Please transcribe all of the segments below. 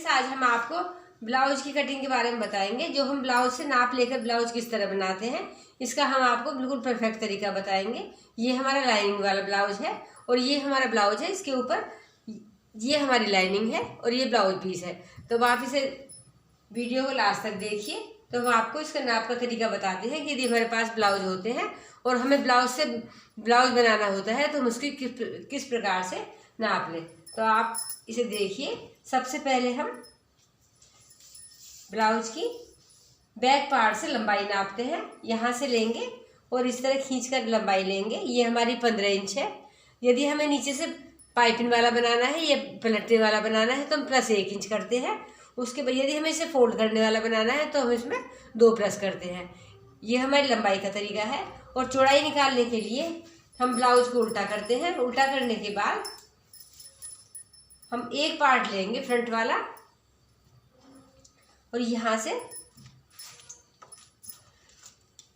Friends, आज हम आपको ब्लाउज की कटिंग के बारे में बताएंगे। जो हम ब्लाउज से नाप लेकर ब्लाउज किस तरह बनाते हैं, इसका हम आपको बिल्कुल परफेक्ट तरीका बताएंगे। ये हमारा लाइनिंग वाला ब्लाउज है और ये हमारा ब्लाउज है। इसके ऊपर ये हमारी लाइनिंग है और ये ब्लाउज पीस है। तो आप इसे वीडियो को लास्ट तक देखिए, तो हम आपको इसका नाप का तरीका बताते हैं कि यदि हमारे पास ब्लाउज होते हैं और हमें ब्लाउज से ब्लाउज बनाना होता है तो हम उसकी किस प्रकार से नाप लें। तो आप इसे देखिए। सबसे पहले हम ब्लाउज की बैक पार्ट से लंबाई नापते हैं। यहाँ से लेंगे और इस तरह खींचकर लंबाई लेंगे। ये हमारी 15 इंच है। यदि हमें नीचे से पाइपिंग वाला बनाना है या पलटने वाला बनाना है तो हम +1 इंच करते हैं। उसके बाद यदि हमें इसे फोल्ड करने वाला बनाना है तो हम इसमें 2 प्लस करते हैं। ये हमारी लंबाई का तरीका है। और चौड़ाई निकालने के लिए हम ब्लाउज को उल्टा करते हैं। उल्टा करने के बाद हम एक पार्ट लेंगे फ्रंट वाला और यहाँ से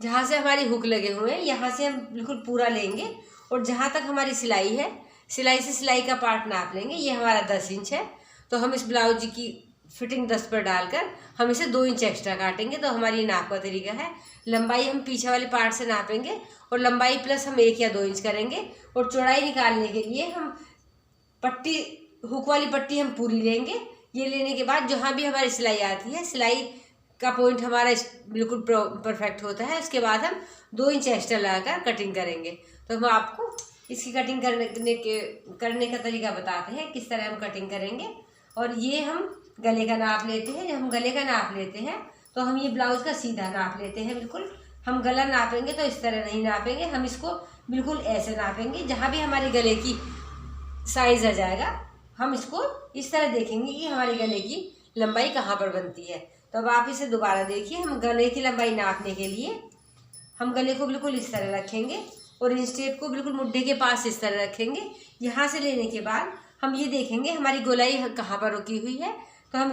जहाँ से हमारी हुक लगे हुए हैं यहाँ से हम बिल्कुल पूरा लेंगे और जहाँ तक हमारी सिलाई है, सिलाई से सिलाई का पार्ट नाप लेंगे। ये हमारा 10 इंच है। तो हम इस ब्लाउज की फिटिंग 10 पर डालकर हम इसे 2 इंच एक्स्ट्रा काटेंगे। तो हमारी नाप का तरीका है। लंबाई हम पीछे वाले पार्ट से नापेंगे और लंबाई प्लस हम 1 या 2 इंच करेंगे। और चौड़ाई निकालने के लिए हम पट्टी, हुक वाली पट्टी हम पूरी लेंगे। ये लेने के बाद जहाँ भी हमारी सिलाई आती है, सिलाई का पॉइंट हमारा बिल्कुल परफेक्ट होता है। उसके बाद हम 2 इंच एक्स्ट्रा लगाकर कटिंग करेंगे। तो हम आपको इसकी कटिंग करने का तरीका बताते हैं, किस तरह हम कटिंग करेंगे। और ये हम गले का नाप लेते हैं। जब हम गले का नाप लेते हैं तो हम ये ब्लाउज का सीधा नाप लेते हैं। बिल्कुल हम गला नापेंगे तो इस तरह नहीं नापेंगे, हम इसको बिल्कुल ऐसे नापेंगे। जहाँ भी हमारे गले की साइज आ जाएगा हम इसको इस तरह देखेंगे कि हमारे गले की लंबाई कहाँ पर बनती है। तो अब आप इसे दोबारा देखिए। हम गले की लंबाई नापने के लिए हम गले को बिल्कुल इस तरह रखेंगे और इंच टेप को बिल्कुल मुड्ढे के पास इस तरह रखेंगे। यहाँ से लेने के बाद हम ये देखेंगे हमारी गोलाई कहाँ पर रुकी हुई है। तो हम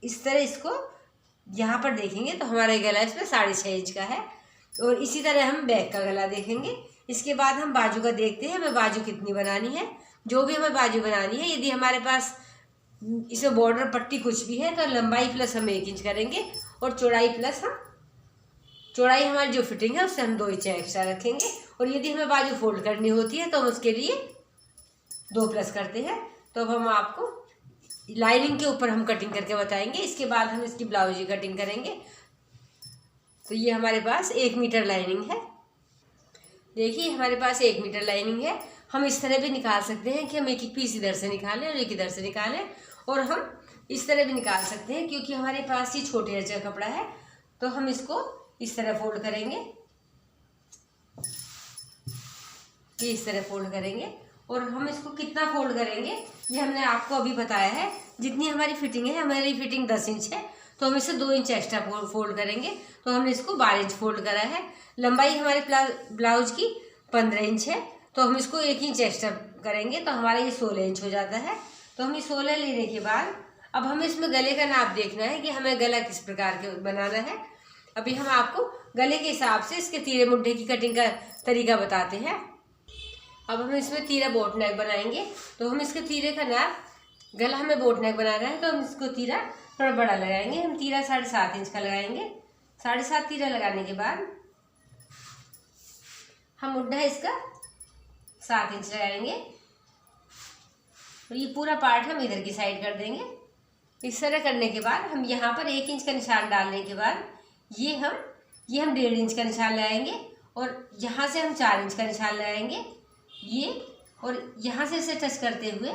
इस तरह इसको यहाँ पर देखेंगे तो हमारा गला इसमें 6.5 इंच का है। और इसी तरह हम बैक का गला देखेंगे। इसके बाद हम बाजू का देखते हैं, हमें बाजू कितनी बनानी है। जो भी हमें बाजू बनानी है, यदि हमारे पास इसमें बॉर्डर पट्टी कुछ भी है तो लंबाई प्लस हम 1 इंच करेंगे और चौड़ाई प्लस चौड़ाई हमारी जो फिटिंग है उससे हम 2 इंच एक्स्ट्रा रखेंगे। और यदि हमें बाजू फोल्ड करनी होती है तो हम उसके लिए 2 प्लस करते हैं। तो अब हम आपको लाइनिंग के ऊपर हम कटिंग करके बताएंगे। इसके बाद हम इसकी ब्लाउज की कटिंग करेंगे। तो ये हमारे पास 1 मीटर लाइनिंग है। देखिए हमारे पास 1 मीटर लाइनिंग है। हम इस तरह भी निकाल सकते हैं कि हम एक पीस इधर से निकालें और एक इधर से निकालें। और हम इस तरह भी निकाल सकते हैं क्योंकि हमारे पास ये छोटे इंच का कपड़ा है। तो हम इसको इस तरह फोल्ड करेंगे, ये इस तरह फोल्ड करेंगे। और हम इसको कितना फोल्ड करेंगे ये हमने आपको अभी बताया है। जितनी हमारी फिटिंग है, हमारी फिटिंग 10 इंच है तो हम इसे 2 इंच एक्स्ट्रा फोल्ड करेंगे। तो हमने इसको 12 इंच फोल्ड करा है। लंबाई हमारे ब्लाउज की 15 इंच है तो हम इसको 1 इंच एक्स्ट्रा करेंगे तो हमारा ये 16 इंच हो जाता है। तो हम ये 16 लेने के बाद अब हमें इसमें गले का नाप देखना है कि हमें गला किस प्रकार के बनाना है। अभी हम आपको गले के हिसाब से इसके तीरे मुड्ढे की कटिंग का तरीका बताते हैं। अब हम इसमें तीरा बोट नेक बनाएंगे। तो हम इसके तीरे का नाप, गला हमें बोट नेक बनाना है तो हम इसको तीरा थोड़ा बड़ा लगाएंगे। हम तीरा 7.5 इंच का लगाएंगे। 7.5 तीरा लगाने के बाद हम मुड्ढा इसका 7 इंच लगाएंगे और ये पूरा पार्ट हम इधर की साइड कर देंगे। इस तरह करने के बाद हम यहाँ पर 1 इंच का निशान डालने के बाद ये हम 1.5 इंच का निशान लगाएंगे और यहाँ से हम 4 इंच का निशान लगाएंगे। ये और यहाँ से इसे टच करते हुए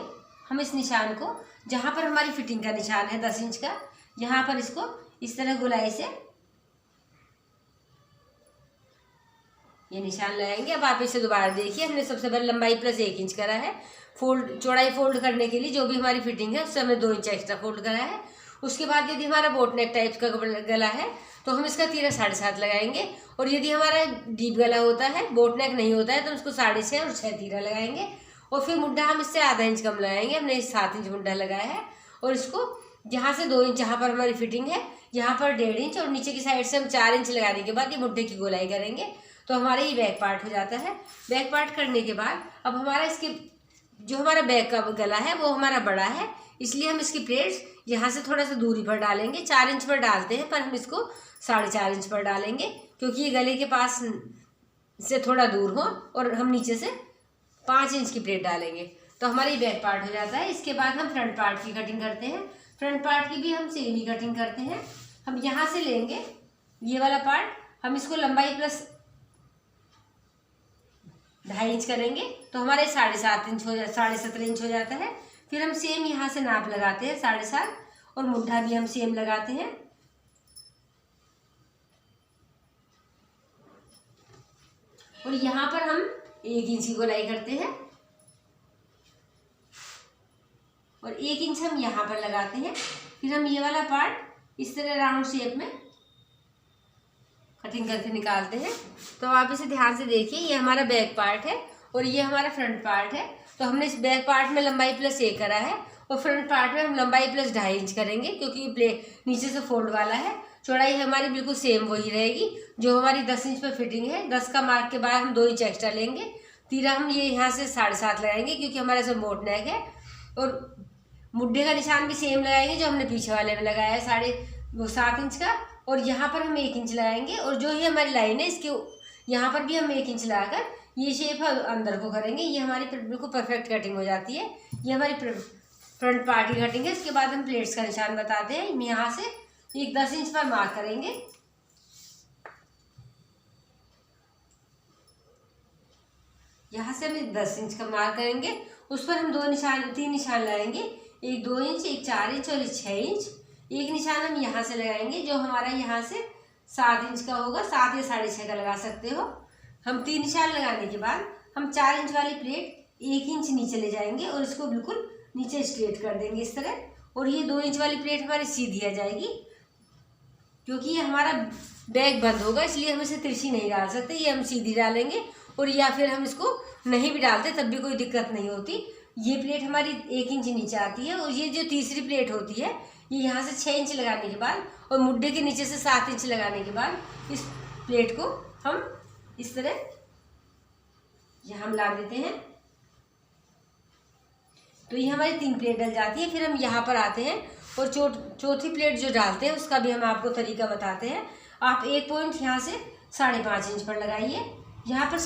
हम इस निशान को, जहाँ पर हमारी फिटिंग का निशान है 10 इंच का, यहाँ पर इसको इस तरह गोलाई से ये निशान लगाएंगे। अब आप इसे दोबारा देखिए। हमने सबसे पहले लंबाई प्लस 1 इंच करा है। चौड़ाई फोल्ड करने के लिए जो भी हमारी फिटिंग है उससे हमने 2 इंच एक्स्ट्रा फोल्ड करा है। उसके बाद यदि हमारा बोट नेक टाइप का गला है तो हम इसका तीरा 7.5 लगाएंगे। और यदि हमारा डीप गला होता है, बोट नेक नहीं होता है, तो उसको 6.5 और 6 तीरा लगाएंगे। और फिर मुड्ढा हम इससे आधा इंच कम लगाएंगे। हमने 7 इंच मुड्ढा लगाया है और इसको यहाँ से 2 इंच जहाँ पर हमारी फिटिंग है यहाँ पर 1.5 इंच और नीचे की साइड से हम 4 इंच लगाने के बाद ये मुड्ढे की गोलाई करेंगे। तो हमारा ये बैक पार्ट हो जाता है। बैक पार्ट करने के बाद अब हमारा इसके जो हमारा बैग का गला है वो हमारा बड़ा है, इसलिए हम इसकी प्लेट्स यहाँ से थोड़ा सा दूरी पर डालेंगे। 4 इंच पर डालते हैं, पर हम इसको 4.5 इंच पर डालेंगे, क्योंकि ये गले के पास से थोड़ा दूर हो, और हम नीचे से 5 इंच की प्लेट डालेंगे। तो हमारा ये बैक पार्ट हो जाता है। इसके बाद हम फ्रंट पार्ट की कटिंग करते हैं। फ्रंट पार्ट की भी हम सेम ही कटिंग करते हैं। हम यहाँ से लेंगे ये वाला पार्ट, हम इसको लंबाई प्लस 2.5 इंच करेंगे, तो हमारे 7.5 इंच हो 7.5 इंच हो जाता है। फिर हम सेम यहाँ से नाप लगाते हैं 7.5, और मुड्ढा भी हम सेम लगाते हैं। और यहाँ पर हम 1 इंच की गोलाई करते हैं, और 1 इंच हम यहाँ पर लगाते हैं। फिर हम ये वाला पार्ट इस तरह राउंड शेप में कटिंग करके निकालते हैं। तो आप इसे ध्यान से देखिए, ये हमारा बैक पार्ट है और ये हमारा फ्रंट पार्ट है। तो हमने इस बैक पार्ट में लंबाई प्लस 1 करा है, और फ्रंट पार्ट में हम लंबाई प्लस 2.5 इंच करेंगे, क्योंकि ये प्लेट नीचे से फोल्ड वाला है। चौड़ाई हमारी बिल्कुल सेम वही रहेगी जो हमारी 10 इंच पर फिटिंग है। 10 का मार्क के बाद हम 2 इंच एक्स्ट्रा लेंगे। तीरा हम ये यहाँ से 7.5 लगाएंगे, क्योंकि हमारा सब मोट नेक है। और मुड्ढे का निशान भी सेम लगाएंगे जो हमने पीछे वाले में लगाया है 7.5 इंच का, और यहाँ पर हम 1 इंच लगाएंगे। और जो ही हमारी लाइन है इसके यहाँ पर भी हम 1 इंच लगाकर ये शेप अंदर को करेंगे। ये हमारी बिल्कुल परफेक्ट कटिंग हो जाती है। ये हमारी फ्रंट पार्ट की कटिंग है। इसके बाद हम प्लेट्स का निशान बताते हैं। यहाँ से एक 10 इंच पर मार्क करेंगे। यहाँ से हम 10 इंच का मार्क करेंगे, उस पर हम 3 निशान लगाएंगे, एक 2 इंच, एक 4 इंच और एक 6 इंच। एक निशान हम यहाँ से लगाएंगे जो हमारा यहाँ से 7 इंच का होगा, 7 या 6.5 का लगा सकते हो। हम 3 निशान लगाने के बाद हम 4 इंच वाली प्लेट 1 इंच नीचे ले जाएंगे और इसको बिल्कुल नीचे स्ट्रेट कर देंगे इस तरह। और ये 2 इंच वाली प्लेट हमारी सीधी आ जाएगी, क्योंकि ये हमारा बैग बंद होगा, इसलिए हम इसे तिरछी नहीं डाल सकते, ये हम सीधी डालेंगे। और या फिर हम इसको नहीं भी डालते तब भी कोई दिक्कत नहीं होती। ये प्लेट हमारी 1 इंच नीचे आती है, और ये जो तीसरी प्लेट होती है ये यहाँ से 6 इंच लगाने के बाद और मुड्ढे के नीचे से 7 इंच लगाने के बाद इस प्लेट को हम इस तरह यहाँ हम ला देते हैं। तो ये हमारी 3 प्लेट डल जाती है। फिर हम यहाँ पर आते हैं और चौथी प्लेट जो डालते हैं उसका भी हम आपको तरीका बताते हैं। आप एक पॉइंट यहाँ से 5.5 इंच पर लगाइए। यहाँ पर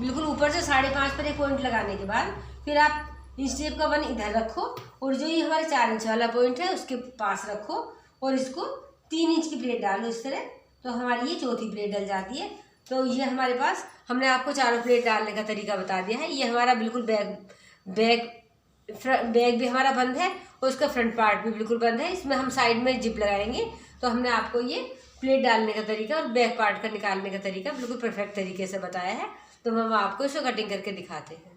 बिल्कुल ऊपर से 5.5 पर एक पॉइंट लगाने के बाद फिर आप इंच टेप का 1 इधर रखो, और जो ये हमारे 4 इंच वाला पॉइंट है उसके पास रखो, और इसको 3 इंच की प्लेट डालो इस तरह। तो हमारी ये चौथी प्लेट डल जाती है। तो ये हमारे पास, हमने आपको चारों प्लेट डालने का तरीका बता दिया है। ये हमारा बिल्कुल बैग भी हमारा बंद है, और उसका फ्रंट पार्ट भी बिल्कुल बंद है। इसमें हम साइड में जिप लगाएंगे। तो हमने आपको ये प्लेट डालने का तरीका और बैक पार्ट का निकालने का तरीका बिल्कुल परफेक्ट तरीके से बताया है। तो हम आपको इसको कटिंग करके दिखाते हैं।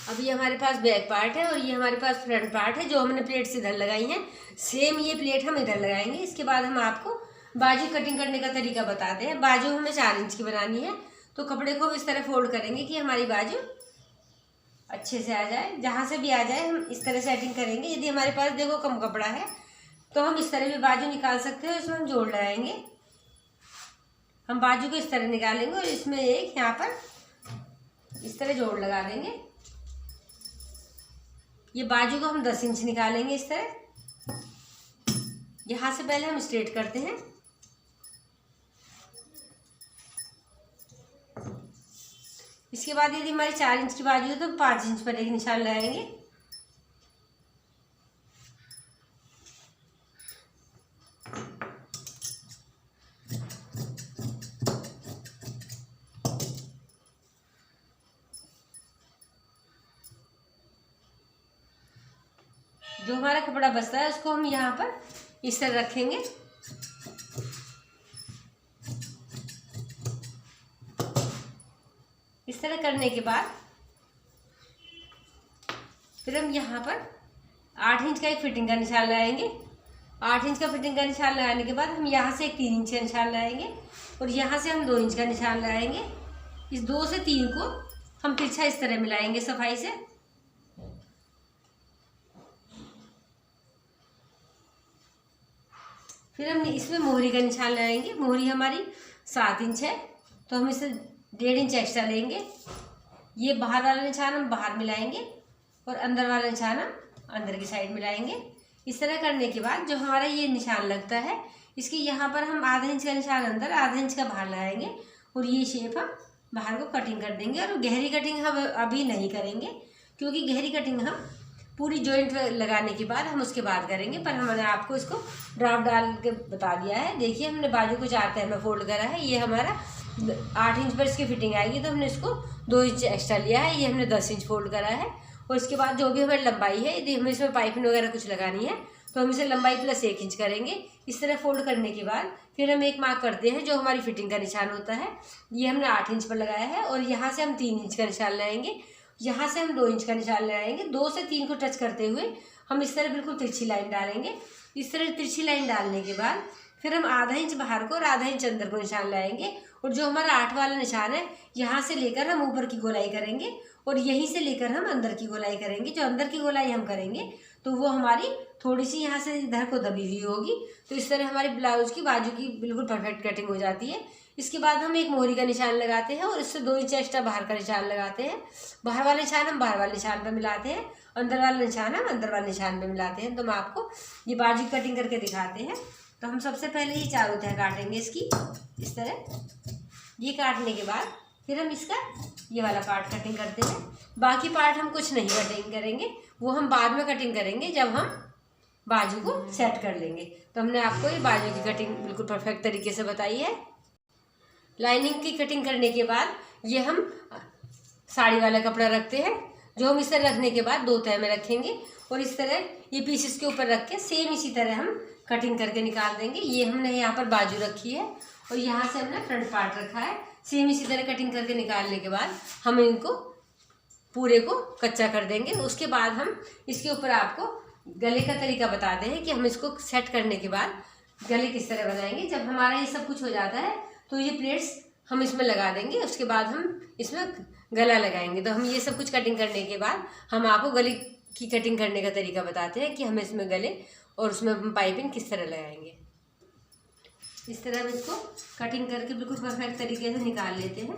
अब ये हमारे पास बैक पार्ट है और ये हमारे पास फ्रंट पार्ट है जो हमने प्लेट्स इधर लगाई हैं। सेम ये प्लेट हम इधर लगाएंगे। इसके बाद हम आपको बाजू कटिंग करने का तरीका बताते हैं। बाजू हमें 4 इंच की बनानी है। तो कपड़े को हम इस तरह फोल्ड करेंगे कि हमारी बाजू अच्छे से आ जाए। जहाँ से भी आ जाए हम इस तरह सेटिंग करेंगे। यदि हमारे पास देखो कम कपड़ा है तो हम इस तरह भी बाजू निकाल सकते हो। इसमें हम जोड़ लगाएंगे। हम बाजू को इस तरह निकालेंगे और इसमें एक यहाँ पर इस तरह जोड़ लगा देंगे। ये बाजू को हम 10 इंच निकालेंगे इस तरह। यहाँ से पहले हम स्ट्रेट करते हैं। इसके बाद यदि हमारी 4 इंच की बाजू है तो 5 इंच पर एक निशान लगाएंगे। जो हमारा कपड़ा बचता है उसको हम यहाँ पर इस तरह रखेंगे। इस तरह करने के बाद फिर हम यहाँ पर 8 इंच का एक फिटिंग का निशान लगाएंगे। 8 इंच का फिटिंग का निशान लगाने के बाद हम यहाँ से एक 3 इंच का निशान लगाएंगे और यहाँ से हम 2 इंच का निशान लगाएंगे। इस 2 से 3 को हम तिरछा इस तरह मिलाएंगे सफाई से। फिर हम इसमें मोहरी का निशान लगाएंगे। मोहरी हमारी 7 इंच है तो हम इसे 1.5 इंच एक्स्ट्रा लेंगे। ये बाहर वाला निशान हम बाहर मिलाएंगे और अंदर वाला निशान हम अंदर की साइड मिलाएंगे। इस तरह करने के बाद जो हमारा ये निशान लगता है इसके यहाँ पर हम आधा इंच का निशान अंदर, आधा इंच का बाहर लगाएंगे और ये शेप हम बाहर को कटिंग कर देंगे। और गहरी कटिंग हम अभी नहीं करेंगे क्योंकि गहरी कटिंग हम पूरी जॉइंट लगाने के बाद हम उसके बाद करेंगे, पर हमने आपको इसको ड्राफ्ट डाल के बता दिया है। देखिए हमने बाजू को 4 तह में फोल्ड करा है। ये हमारा 8 इंच पर इसकी फिटिंग आएगी तो हमने इसको 2 इंच एक्स्ट्रा लिया है। ये हमने 10 इंच फोल्ड करा है और इसके बाद जो भी हमारी लंबाई है, यदि हमें इसमें पाइपिंग वगैरह कुछ लगानी है तो हम इसे लंबाई प्लस 1 इंच करेंगे। इस तरह फोल्ड करने के बाद फिर हम एक मार्क करते हैं जो हमारी फिटिंग का निशान होता है। ये हमने 8 इंच पर लगाया है और यहाँ से हम 3 इंच का निशान लगाएंगे। यहाँ से हम 2 इंच का निशान लगाएंगे। 2 से 3 को टच करते हुए हम इस तरह बिल्कुल तिरछी लाइन डालेंगे। इस तरह तिरछी लाइन डालने के बाद फिर हम आधा इंच बाहर को और आधा इंच अंदर को निशान लगाएंगे और जो हमारा 8 वाला निशान है यहाँ से लेकर हम ऊपर की गोलाई करेंगे और यहीं से लेकर हम अंदर की गोलाई करेंगे। जो अंदर की गोलाई हम करेंगे तो वो हमारी थोड़ी सी यहाँ से इधर को दबी हुई होगी। तो इस तरह हमारी ब्लाउज की बाजू की बिल्कुल परफेक्ट कटिंग हो जाती है। इसके बाद हम एक मोहरी का निशान लगाते हैं और इससे 2 इंच एक्स्ट्रा बाहर का निशान लगाते हैं। बाहर वाला निशान हम बाहर वाले निशान पर मिलाते हैं, अंदर वाला निशान हम अंदर वाले निशान पर मिलाते हैं। तो हम आपको ये बाजू कटिंग करके दिखाते हैं। तो हम सबसे पहले ये चारों तह काटेंगे इसकी इस तरह। ये काटने के बाद फिर हम इसका ये वाला पार्ट कटिंग करते हैं। बाकी पार्ट हम कुछ नहीं कटिंग करेंगे, वो हम बाद में कटिंग करेंगे जब हम बाजू को सेट कर लेंगे। तो हमने आपको ये बाजू की कटिंग बिल्कुल परफेक्ट तरीके से बताई है। लाइनिंग की कटिंग करने के बाद ये हम साड़ी वाला कपड़ा रखते हैं जो हम इस तरह रखने के बाद 2 तह में रखेंगे और इस तरह ये पीस इसके ऊपर रख के सेम इसी तरह हम कटिंग करके निकाल देंगे। ये हमने यहाँ पर बाजू रखी है और यहाँ से हमने फ्रंट पार्ट रखा है। सेम इसी तरह कटिंग करके निकालने के बाद हम इनको पूरे को कच्चा कर देंगे। उसके बाद हम इसके ऊपर आपको गले का तरीका बताते हैं कि हम इसको सेट करने के बाद गले किस तरह बनाएंगे। जब हमारा ये सब कुछ हो जाता है तो ये प्लेट्स हम इसमें लगा देंगे। उसके बाद हम इसमें गला लगाएंगे। तो हम ये सब कुछ कटिंग करने के बाद हम आपको गले की कटिंग करने का तरीका बताते हैं कि हम इसमें गले और उसमें हम पाइपिंग किस तरह लगाएंगे। इस तरह हम इसको कटिंग करके बिल्कुल परफेक्ट तरीके से निकाल लेते हैं।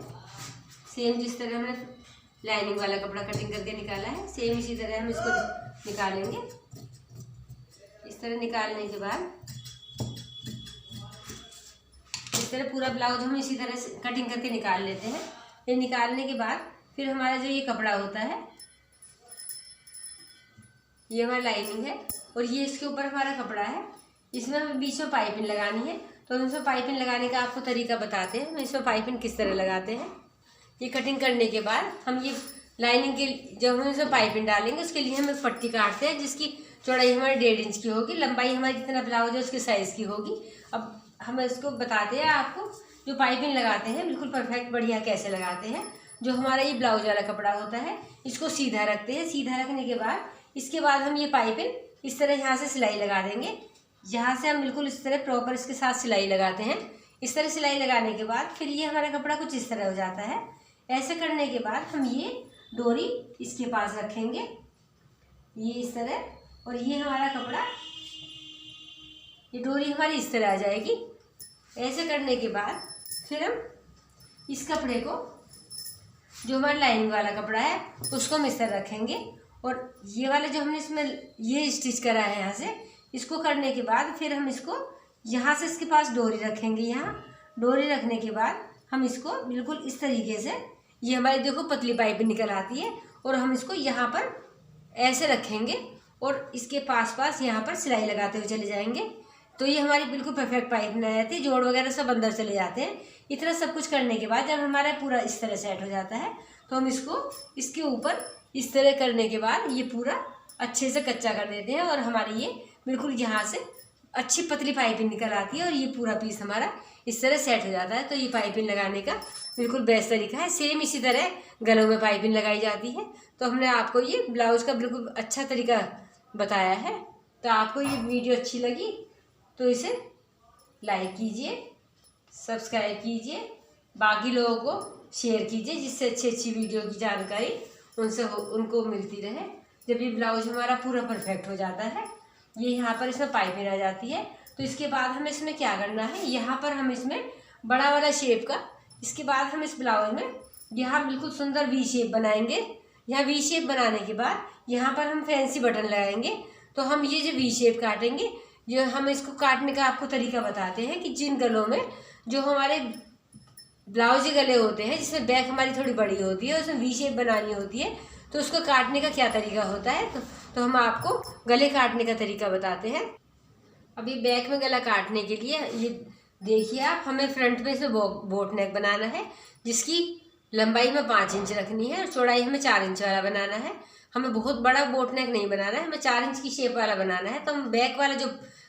सेम जिस तरह हमने लाइनिंग वाला कपड़ा कटिंग करके निकाला है सेम इसी तरह हम इसको निकालेंगे। इस तरह निकालने के बाद इस तरह पूरा ब्लाउज हम इसी तरह से कटिंग करके निकाल लेते हैं। फिर निकालने के बाद फिर हमारा जो ये कपड़ा होता है ये हमारा लाइनिंग है और ये इसके ऊपर हमारा कपड़ा है। इसमें हमें बीच में पाइपिंग लगानी है। तो हम इसमें पाइपिंग लगाने का आपको तरीका बताते हैं। हम इसमें पाइपिंग किस तरह लगाते हैं। ये कटिंग करने के बाद हम ये लाइनिंग के जब हम इसमें पाइपिंग डालेंगे उसके लिए हम एक पट्टी काटते हैं जिसकी चौड़ाई हमारी 1.5 इंच की होगी, लंबाई हमारी जितना ब्लाउज है उसके साइज़ की होगी। अब हम इसको बताते हैं आपको जो पाइपिंग लगाते हैं बिल्कुल परफेक्ट बढ़िया कैसे लगाते हैं। जो हमारा ये ब्लाउज वाला कपड़ा होता है इसको सीधा रखते हैं। सीधा रखने के बाद इसके बाद हम ये पाइपिंग इस तरह यहाँ से सिलाई लगा देंगे। यहाँ से हम बिल्कुल इस तरह प्रॉपर इसके साथ सिलाई लगाते हैं। इस तरह सिलाई लगाने के बाद फिर ये हमारा कपड़ा कुछ इस तरह हो जाता है। ऐसे करने के बाद हम ये डोरी इसके पास रखेंगे ये इस तरह और ये हमारा कपड़ा ये डोरी हमारी इस तरह आ जाएगी। ऐसे करने के बाद फिर हम इस कपड़े को जो हमारा लाइनिंग वाला कपड़ा है उसको हम इस तरह रखेंगे और ये वाला जो हमने इसमें ये स्टिच करा है यहाँ से इसको करने के बाद फिर हम इसको यहाँ से इसके पास डोरी रखेंगे। यहाँ डोरी रखने के बाद हम इसको बिल्कुल इस तरीके से ये हमारी देखो पतली पाइप निकल आती है और हम इसको यहाँ पर ऐसे रखेंगे और इसके पास यहाँ पर सिलाई लगाते हुए चले जाएंगे। तो ये हमारी बिल्कुल परफेक्ट पाइप बन जाती है। जोड़ वगैरह सब अंदर चले जाते हैं। इतना सब कुछ करने के बाद जब हमारा पूरा इस तरह सेट हो जाता है तो हम इसको इसके ऊपर इस तरह करने के बाद ये पूरा अच्छे से कच्चा कर देते हैं और हमारी ये बिल्कुल यहाँ से अच्छी पतली पाइपिंग निकल आती है और ये पूरा पीस हमारा इस तरह सेट हो जाता है। तो ये पाइपिंग लगाने का बिल्कुल बेस्ट तरीका है। सेम इसी तरह गलों में पाइपिंग लगाई जाती है। तो हमने आपको ये ब्लाउज का बिल्कुल अच्छा तरीका बताया है। तो आपको ये वीडियो अच्छी लगी तो इसे लाइक कीजिए, सब्सक्राइब कीजिए, बाकी लोगों को शेयर कीजिए, जिससे अच्छी अच्छी वीडियो की जानकारी उनको मिलती रहे। जब ये ब्लाउज हमारा पूरा परफेक्ट हो जाता है, ये यहाँ पर इसमें पाइपिंग आ जाती है, तो इसके बाद हमें इसमें क्या करना है, यहाँ पर हम इसमें बड़ा वाला शेप का, इसके बाद हम इस ब्लाउज में यहाँ बिल्कुल सुंदर वी शेप बनाएंगे। यहाँ वी शेप बनाने के बाद यहाँ पर हम फैंसी बटन लगाएंगे। तो हम ये जो वी शेप काटेंगे, जो हम इसको काटने का आपको तरीका बताते हैं कि जिन गलों में जो हमारे ब्लाउज गले होते हैं, जिसमें बैक हमारी थोड़ी बड़ी होती है, उसमें वी शेप बनानी होती है, तो उसको काटने का क्या तरीका होता है। तो हम आपको गले काटने का तरीका बताते हैं। अभी बैक में गला काटने के लिए ये देखिए आप, हमें फ्रंट में से बोट नेक बनाना है, जिसकी लंबाई में 5 इंच रखनी है और चौड़ाई हमें 4 इंच वाला बनाना है। हमें बहुत बड़ा बोट नेक नहीं बनाना है, हमें 4 इंच की शेप वाला बनाना है। तो हम बैक वाला जो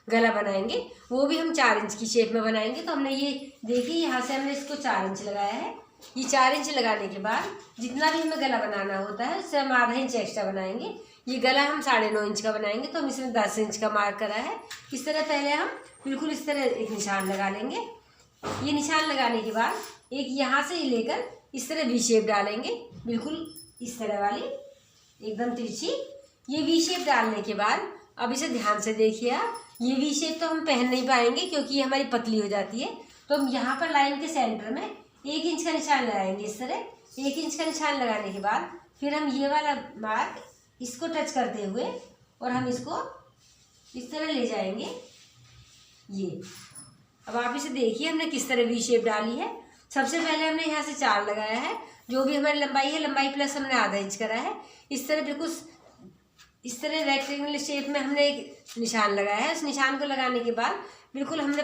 गला बनाएंगे वो भी हम 4 इंच की शेप में बनाएंगे। तो हमने ये देखिए, यहाँ से हमने इसको 4 इंच लगाया है। ये 4 इंच लगाने के बाद जितना भी हमें गला बनाना होता है उससे हम आधा इंच एक्स्ट्रा बनाएंगे। ये गला हम 9.5 इंच का बनाएंगे, तो हम इसमें 10 इंच का मार्क करा है। इस तरह पहले हम बिल्कुल इस तरह एक निशान लगा लेंगे। ये निशान लगाने के बाद एक यहाँ से लेकर इस तरह वी शेप डालेंगे, बिल्कुल इस तरह वाली एकदम तिरछी। ये वी शेप डालने के बाद अब इसे ध्यान से देखिए आप, ये वी शेप तो हम पहन नहीं पाएंगे क्योंकि ये हमारी पतली हो जाती है। तो हम यहाँ पर लाइन के सेंटर में 1 इंच का निशान लगाएंगे। इस तरह 1 इंच का निशान लगाने के बाद फिर हम ये वाला मार्क इसको टच करते हुए और हम इसको इस तरह ले जाएंगे। ये अब आप इसे देखिए हमने किस तरह वी शेप डाली है। सबसे पहले हमने यहाँ से 4 लगाया है, जो भी हमारी लंबाई है, लंबाई प्लस हमने आधा इंच करा है। इस तरह बिल्कुल इस तरह रेक्टेंगुलर शेप में हमने एक निशान लगाया है। उस निशान को लगाने के बाद बिल्कुल हमने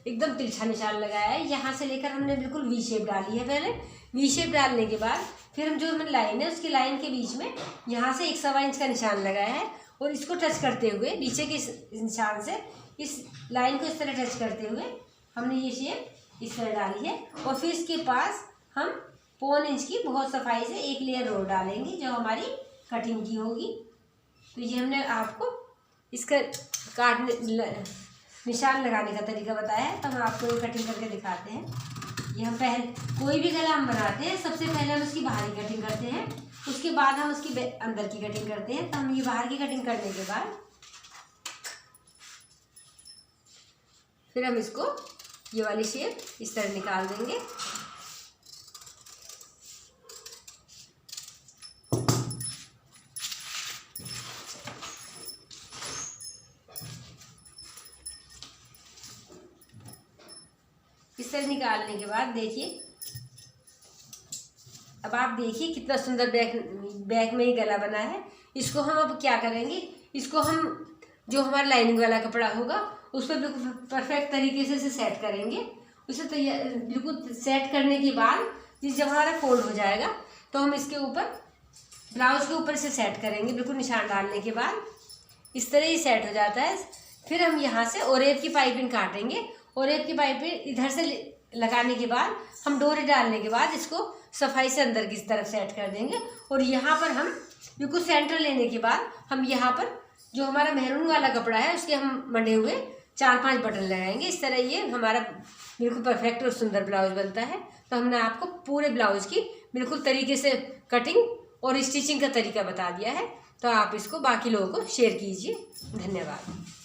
एकदम तिरछा निशान लगाया है। यहाँ से लेकर हमने बिल्कुल वी शेप डाली है। पहले वी शेप डालने के बाद फिर हम जो हमें लाइन है, उसकी लाइन के बीच में यहाँ से 1 सवा इंच का निशान लगाया है और इसको टच करते हुए नीचे के इस निशान से इस लाइन को इस तरह टच करते हुए हमने ये शेप इस तरह डाली है। और फिर इसके पास हम 1.25 इंच की बहुत सफाई से एक लेयर और डालेंगे, जो हमारी कटिंग की होगी। तो ये हमने आपको इसका काटने निशान लगाने का तरीका बताया है। तो हम आपको ये कटिंग करके दिखाते हैं। ये हम कोई भी गला हम बनाते हैं, सबसे पहले हम उसकी बाहरी कटिंग करते हैं, उसके बाद हम उसकी अंदर की कटिंग करते हैं। तो हम ये बाहर की कटिंग करने के बाद फिर हम इसको ये वाली शेप इस तरह निकाल देंगे। इस तरह निकालने के बाद देखिए, अब आप देखिए कितना सुंदर बैक में ही गला बना है। इसको हम अब क्या करेंगे, इसको हम जो हमारा लाइनिंग वाला कपड़ा होगा उस पर बिल्कुल परफेक्ट तरीके से इसे सेट करेंगे। उसे तैयार बिल्कुल सेट करने के बाद जब हमारा फोल्ड हो जाएगा तो हम इसके ऊपर ब्लाउज के ऊपर से सेट करेंगे। बिल्कुल निशान डालने के बाद इस तरह ही सेट हो जाता है। फिर हम यहाँ से ओरेब की पाइपिंग काटेंगे। ओरेब की पाइपिंग इधर से लगाने के बाद हम डोरी डालने के बाद इसको सफाई से अंदर की तरफ सेट कर देंगे। और यहाँ पर हम बिल्कुल सेंटर लेने के बाद हम यहाँ पर जो हमारा मेहरून वाला कपड़ा है उसके हम मंडे हुए 4-5 बटन लगाएंगे। इस तरह ये हमारा बिल्कुल परफेक्ट और सुंदर ब्लाउज बनता है। तो हमने आपको पूरे ब्लाउज की बिल्कुल तरीके से कटिंग और स्टिचिंग का तरीका बता दिया है। तो आप इसको बाकी लोगों को शेयर कीजिए। धन्यवाद।